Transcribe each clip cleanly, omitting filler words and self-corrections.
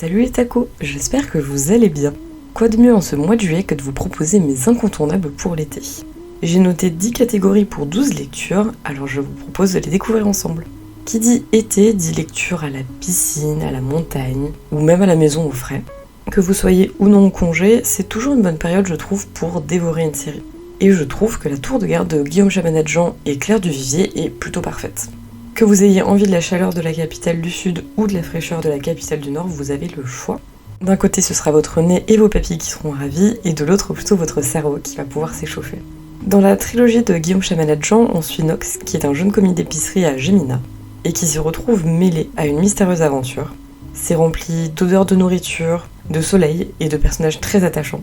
Salut les tacos, j'espère que vous allez bien. Quoi de mieux en ce mois de juillet que de vous proposer mes incontournables pour l'été. J'ai noté 10 catégories pour 12 lectures, alors je vous propose de les découvrir ensemble. Qui dit été dit lecture à la piscine, à la montagne, ou même à la maison au frais. Que vous soyez ou non en congé, c'est toujours une bonne période je trouve pour dévorer une série. Et je trouve que La Tour de Garde de Guillaume Chabannes-Jean et Claire Duvivier est plutôt parfaite. Que vous ayez envie de la chaleur de la capitale du Sud ou de la fraîcheur de la capitale du Nord, vous avez le choix. D'un côté, ce sera votre nez et vos papilles qui seront ravis, et de l'autre, plutôt votre cerveau qui va pouvoir s'échauffer. Dans la trilogie de Guillaume Chabannes-Jean, on suit Nox, qui est un jeune commis d'épicerie à Gémina, et qui se retrouve mêlé à une mystérieuse aventure. C'est rempli d'odeurs de nourriture, de soleil et de personnages très attachants.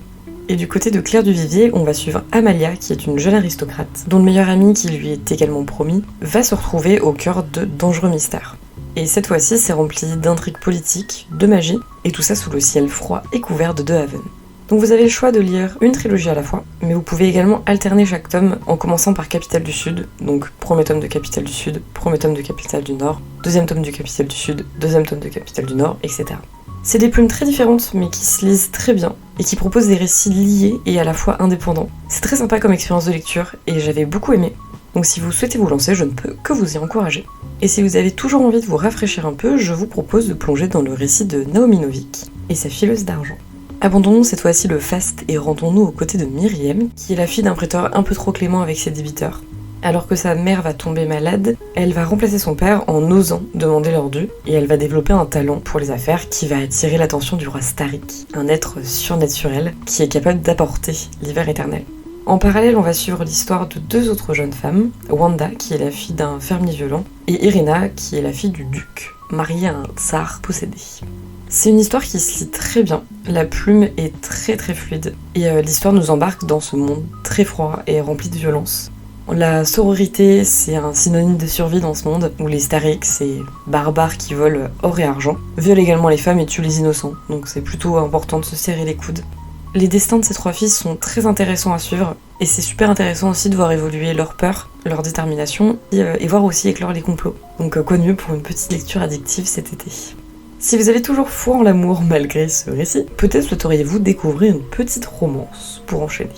Et du côté de Claire Duvivier, on va suivre Amalia, qui est une jeune aristocrate, dont le meilleur ami, qui lui est également promis, va se retrouver au cœur de dangereux mystères. Et cette fois-ci, c'est rempli d'intrigues politiques, de magie, et tout ça sous le ciel froid et couvert de Haven. Donc vous avez le choix de lire une trilogie à la fois, mais vous pouvez également alterner chaque tome en commençant par Capitale du Sud, donc premier tome de Capitale du Sud, premier tome de Capitale du Nord, deuxième tome de Capitale du Sud, deuxième tome de Capitale du Nord, etc. C'est des plumes très différentes, mais qui se lisent très bien, et qui proposent des récits liés et à la fois indépendants. C'est très sympa comme expérience de lecture, et j'avais beaucoup aimé. Donc si vous souhaitez vous lancer, je ne peux que vous y encourager. Et si vous avez toujours envie de vous rafraîchir un peu, je vous propose de plonger dans le récit de Naomi Novik et sa fileuse d'argent. Abandonnons cette fois-ci le faste et rendons-nous aux côtés de Myriam, qui est la fille d'un prêteur un peu trop clément avec ses débiteurs. Alors que sa mère va tomber malade, elle va remplacer son père en osant demander leur dû, et elle va développer un talent pour les affaires qui va attirer l'attention du roi Starik, un être surnaturel qui est capable d'apporter l'hiver éternel. En parallèle, on va suivre l'histoire de deux autres jeunes femmes, Wanda, qui est la fille d'un fermier violent, et Irina, qui est la fille du duc, mariée à un tsar possédé. C'est une histoire qui se lit très bien, la plume est très fluide, et l'histoire nous embarque dans ce monde très froid et rempli de violence. La sororité, c'est un synonyme de survie dans ce monde, où les Starik, ces barbares qui volent or et argent, violent également les femmes et tuent les innocents, donc c'est plutôt important de se serrer les coudes. Les destins de ces trois filles sont très intéressants à suivre, et c'est super intéressant aussi de voir évoluer leur peur, leur détermination, et voir aussi éclore les complots. Donc quoi de mieux pour une petite lecture addictive cet été. Si vous avez toujours foi en l'amour malgré ce récit, peut-être souhaiteriez-vous découvrir une petite romance pour enchaîner.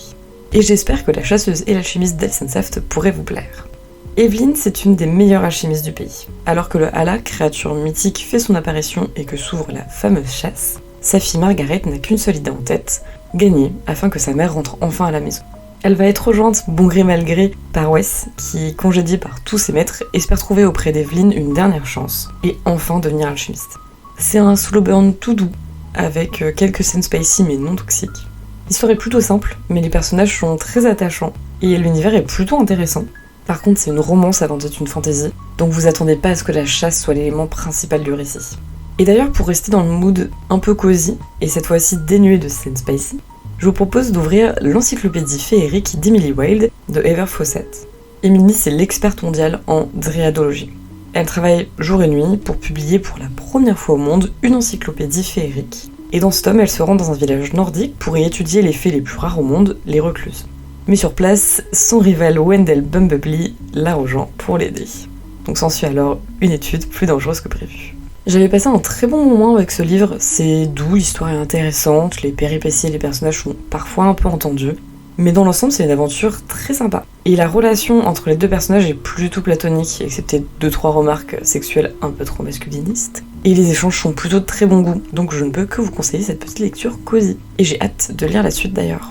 Et j'espère que La Chasseuse et l'alchimiste d'Elsensaft pourrait vous plaire. Evelyn, c'est une des meilleures alchimistes du pays. Alors que le Hala, créature mythique, fait son apparition et que s'ouvre la fameuse chasse, sa fille Margaret n'a qu'une seule idée en tête, gagner afin que sa mère rentre enfin à la maison. Elle va être rejointe, bon gré mal gré, par Wes, qui, congédié par tous ses maîtres, espère trouver auprès d'Evelyn une dernière chance, et enfin devenir alchimiste. C'est un slow burn tout doux, avec quelques scènes spicy mais non toxiques. L'histoire est plutôt simple, mais les personnages sont très attachants, et l'univers est plutôt intéressant. Par contre, c'est une romance avant d'être une fantasy, donc vous attendez pas à ce que la chasse soit l'élément principal du récit. Et d'ailleurs, pour rester dans le mood un peu cosy, et cette fois-ci dénué de scènes spicy, je vous propose d'ouvrir l'encyclopédie féerique d'Emily Wilde de Ever Fawcett. Emily, c'est l'experte mondiale en dryadologie. Elle travaille jour et nuit pour publier pour la première fois au monde une encyclopédie féerique. Et dans ce tome, elle se rend dans un village nordique pour y étudier les fées les plus rares au monde, les recluses. Mais sur place, son rival Wendell Bumblebee la rejoint pour l'aider. Donc s'ensuit alors une étude plus dangereuse que prévu. J'avais passé un très bon moment avec ce livre, c'est doux, l'histoire est intéressante, les péripéties et les personnages sont parfois un peu entendus, mais dans l'ensemble c'est une aventure très sympa. Et la relation entre les deux personnages est plutôt platonique, excepté 2-3 remarques sexuelles un peu trop masculinistes. Et les échanges sont plutôt de très bon goût, donc je ne peux que vous conseiller cette petite lecture cosy. Et j'ai hâte de lire la suite d'ailleurs.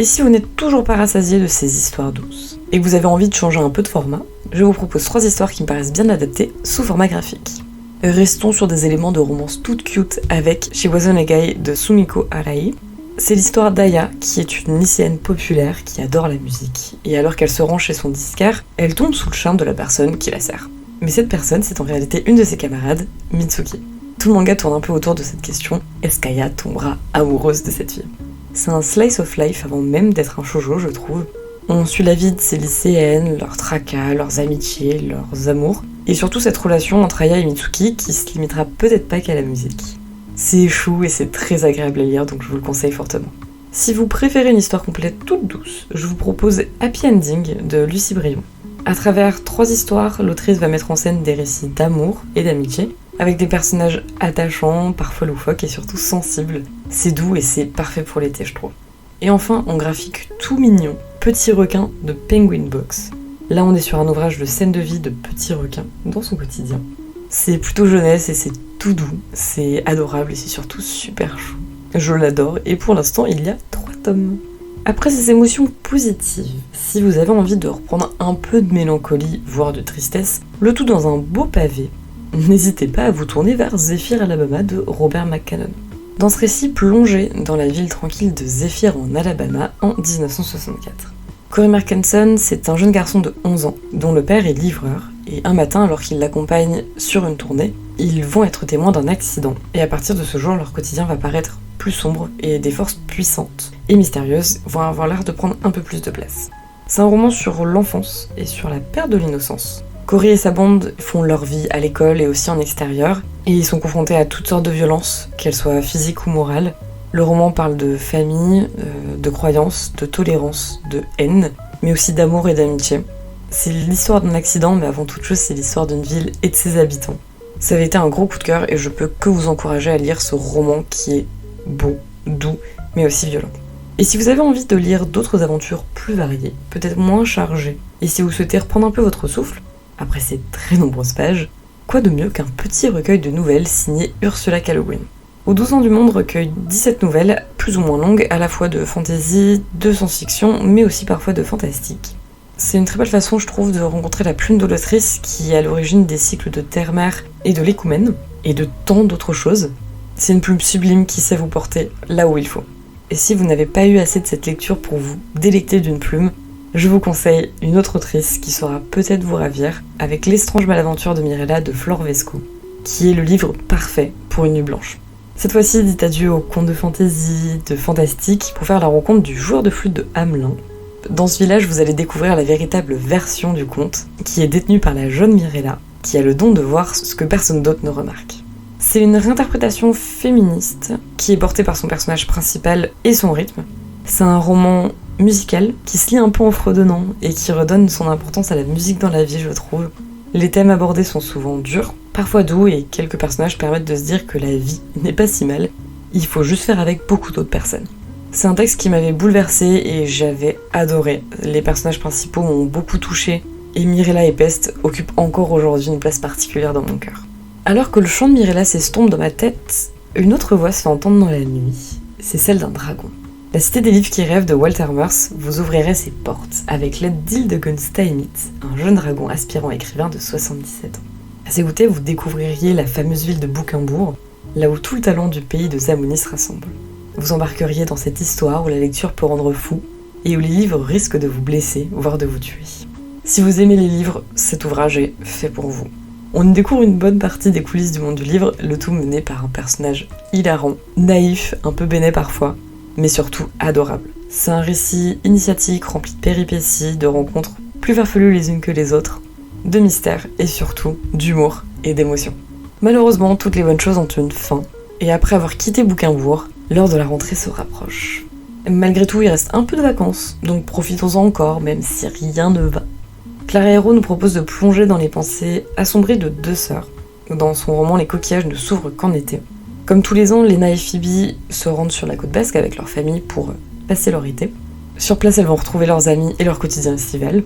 Et si vous n'êtes toujours pas rassasié de ces histoires douces, et que vous avez envie de changer un peu de format, je vous propose 3 histoires qui me paraissent bien adaptées sous format graphique. Restons sur des éléments de romance toute cute avec She Wasn't a Guy de Sumiko Arai. C'est l'histoire d'Aya, qui est une lycéenne populaire qui adore la musique, et alors qu'elle se rend chez son disquaire, elle tombe sous le charme de la personne qui la sert. Mais cette personne, c'est en réalité une de ses camarades, Mitsuki. Tout le manga tourne un peu autour de cette question, est-ce qu'Aya tombera amoureuse de cette fille ? C'est un slice of life avant même d'être un shoujo, je trouve. On suit la vie de ces lycéennes, leurs tracas, leurs amitiés, leurs amours, et surtout cette relation entre Aya et Mitsuki qui se limitera peut-être pas qu'à la musique. C'est chou et c'est très agréable à lire, donc je vous le conseille fortement. Si vous préférez une histoire complète toute douce, je vous propose Happy Ending de Lucie Brion. À travers 3 histoires, l'autrice va mettre en scène des récits d'amour et d'amitié, avec des personnages attachants, parfois loufoques et surtout sensibles. C'est doux et c'est parfait pour l'été, je trouve. Et enfin, en graphique tout mignon, Petit requin de Penguin Books. Là, on est sur un ouvrage de scène de vie de petit requin dans son quotidien. C'est plutôt jeunesse et c'est tout doux, c'est adorable et c'est surtout super chou. Je l'adore et pour l'instant, il y a 3 tomes. Après ces émotions positives, si vous avez envie de reprendre un peu de mélancolie, voire de tristesse, le tout dans un beau pavé, n'hésitez pas à vous tourner vers Zephyr Alabama de Robert McCammon. Dans ce récit, plongez dans la ville tranquille de Zephyr en Alabama en 1964. Corey Merkenson, c'est un jeune garçon de 11 ans, dont le père est livreur, et un matin, alors qu'il l'accompagne sur une tournée, ils vont être témoins d'un accident, et à partir de ce jour, leur quotidien va paraître plus sombre, et des forces puissantes et mystérieuses vont avoir l'air de prendre un peu plus de place. C'est un roman sur l'enfance et sur la perte de l'innocence. Corey et sa bande font leur vie à l'école et aussi en extérieur, et ils sont confrontés à toutes sortes de violences, qu'elles soient physiques ou morales. Le roman parle de famille, de croyances, de tolérance, de haine, mais aussi d'amour et d'amitié. C'est l'histoire d'un accident, mais avant toute chose, c'est l'histoire d'une ville et de ses habitants. Ça avait été un gros coup de cœur et je peux que vous encourager à lire ce roman qui est beau, doux, mais aussi violent. Et si vous avez envie de lire d'autres aventures plus variées, peut-être moins chargées, et si vous souhaitez reprendre un peu votre souffle, après ces très nombreuses pages, quoi de mieux qu'un petit recueil de nouvelles signé Ursula K. Le Guin. Aux 12 ans du monde recueille 17 nouvelles, plus ou moins longues, à la fois de fantasy, de science-fiction, mais aussi parfois de fantastique. C'est une très belle façon, je trouve, de rencontrer la plume de l'autrice qui est à l'origine des cycles de Terre-Mère et de l'Écoumène, et de tant d'autres choses. C'est une plume sublime qui sait vous porter là où il faut. Et si vous n'avez pas eu assez de cette lecture pour vous délecter d'une plume, je vous conseille une autre autrice qui saura peut-être vous ravir, avec L'Étrange Malaventure de Mirella de Flore Vesco, qui est le livre parfait pour une nuit blanche. Cette fois-ci, dites adieu aux contes de fantasy, de fantastique, pour faire la rencontre du joueur de flûte de Hamelin. Dans ce village, vous allez découvrir la véritable version du conte, qui est détenue par la jeune Mirella, qui a le don de voir ce que personne d'autre ne remarque. C'est une réinterprétation féministe, qui est portée par son personnage principal et son rythme. C'est un roman musical, qui se lit un peu en fredonnant, et qui redonne son importance à la musique dans la vie, je trouve. Les thèmes abordés sont souvent durs, parfois doux, et quelques personnages permettent de se dire que la vie n'est pas si mal, il faut juste faire avec beaucoup d'autres personnes. C'est un texte qui m'avait bouleversée et j'avais adoré. Les personnages principaux m'ont beaucoup touchée, et Mirella et Peste occupent encore aujourd'hui une place particulière dans mon cœur. Alors que le chant de Mirella s'estompe dans ma tête, une autre voix se fait entendre dans la nuit, c'est celle d'un dragon. La cité des livres qui rêvent de Walter Mörs vous ouvrirait ses portes avec l'aide d'Hildegun Steinmetz, un jeune dragon aspirant écrivain de 77 ans. À ses côtés, vous découvririez la fameuse ville de Bouquimbourg, là où tout le talent du pays de Zamouni se rassemble. Vous embarqueriez dans cette histoire où la lecture peut rendre fou et où les livres risquent de vous blesser, voire de vous tuer. Si vous aimez les livres, cet ouvrage est fait pour vous. On y découvre une bonne partie des coulisses du monde du livre, le tout mené par un personnage hilarant, naïf, un peu béné parfois, mais surtout adorable. C'est un récit initiatique rempli de péripéties, de rencontres plus farfelues les unes que les autres, de mystères et surtout d'humour et d'émotion. Malheureusement, toutes les bonnes choses ont une fin, et après avoir quitté Bouquimbourg, l'heure de la rentrée se rapproche. Malgré tout, il reste un peu de vacances, donc profitons-en encore, même si rien ne va. Clara Hérault nous propose de plonger dans les pensées assombries de 2 sœurs. Dans son roman, les coquillages ne s'ouvrent qu'en été. Comme tous les ans, Léna et Phoebe se rendent sur la côte basque avec leur famille pour passer leur été. Sur place, elles vont retrouver leurs amis et leur quotidien estival.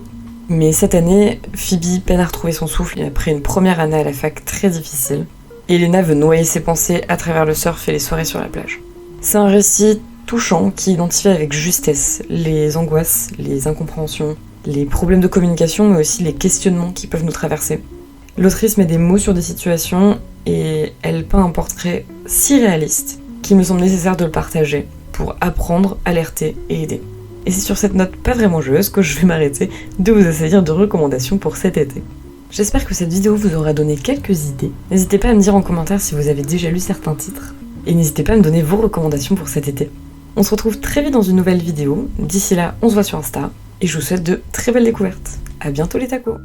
Mais cette année, Phoebe peine à retrouver son souffle après une première année à la fac très difficile. Et Léna veut noyer ses pensées à travers le surf et les soirées sur la plage. C'est un récit touchant qui identifie avec justesse les angoisses, les incompréhensions, les problèmes de communication, mais aussi les questionnements qui peuvent nous traverser. L'autrice met des mots sur des situations et elle peint un portrait si réaliste qu'il me semble nécessaire de le partager pour apprendre, alerter et aider. Et c'est sur cette note pas vraiment joyeuse que je vais m'arrêter de vous assaillir de recommandations pour cet été. J'espère que cette vidéo vous aura donné quelques idées. N'hésitez pas à me dire en commentaire si vous avez déjà lu certains titres. Et n'hésitez pas à me donner vos recommandations pour cet été. On se retrouve très vite dans une nouvelle vidéo. D'ici là, on se voit sur Insta. Et je vous souhaite de très belles découvertes. À bientôt les tacos!